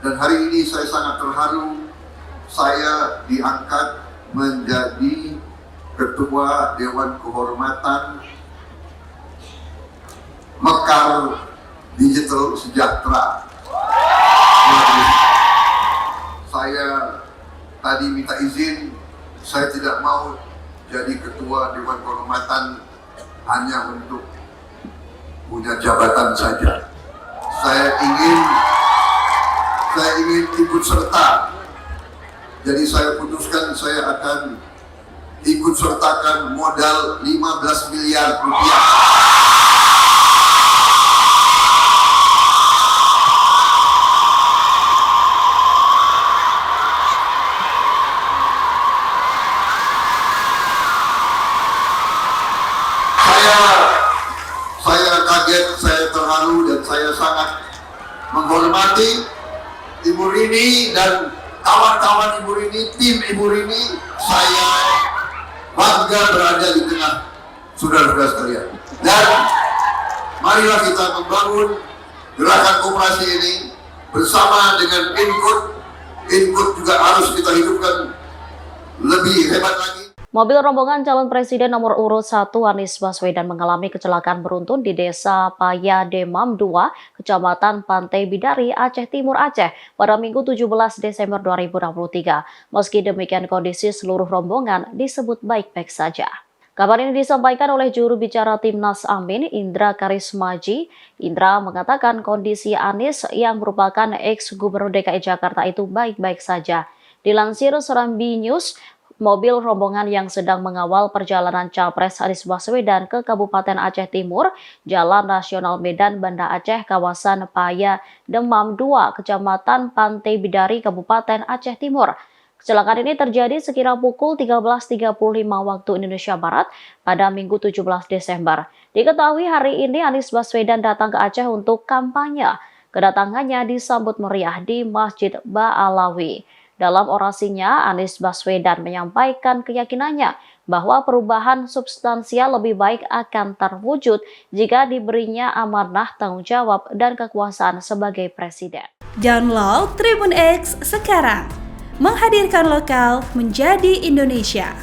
Dan hari ini saya sangat terharu, saya diangkat menjadi Ketua Dewan Kehormatan Mekar Digital Sejahtera. Saya tadi minta izin, saya tidak mau jadi Ketua Dewan Kehormatan hanya untuk punya jabatan saja. Saya ingin ikut serta. Jadi saya putuskan saya akan ikut sertakan modal 15 miliar rupiah. Saya kaget, saya terharu, dan saya sangat menghormati Ibu Rini dan kawan-kawan Ibu Rini, tim Ibu Rini. Saya bangga berada di tengah saudara-saudara sekalian. Dan marilah kita membangun gerakan koperasi ini bersama dengan Input. Input juga harus kita hidupkan lebih hebat lagi. Mobil rombongan calon presiden nomor urut 1 Anies Baswedan mengalami kecelakaan beruntun di Desa Paya Demam 2, Kecamatan Pantai Bidari, Aceh Timur, Aceh pada Minggu 17 Desember 2023. Meski demikian, kondisi seluruh rombongan disebut baik-baik saja. Kabar ini disampaikan oleh juru bicara Timnas Amin, Indra Karismaji. Indra mengatakan kondisi Anies yang merupakan ex-gubernur DKI Jakarta itu baik-baik saja. Dilansir Serambi News, mobil rombongan yang sedang mengawal perjalanan Capres Anies Baswedan ke Kabupaten Aceh Timur, Jalan Nasional Medan Banda Aceh, kawasan Paya Demam 2, Kecamatan Pantai Bidari, Kabupaten Aceh Timur. Kecelakaan ini terjadi sekira pukul 13.35 waktu Indonesia Barat pada Minggu 17 Desember. Diketahui hari ini Anies Baswedan datang ke Aceh untuk kampanye. Kedatangannya disambut meriah di Masjid Ba'alawi. Dalam orasinya, Anies Baswedan menyampaikan keyakinannya bahwa perubahan substansial lebih baik akan terwujud jika diberinya amanah, tanggung jawab, dan kekuasaan sebagai presiden. Download Tribun X sekarang, menghadirkan lokal menjadi Indonesia.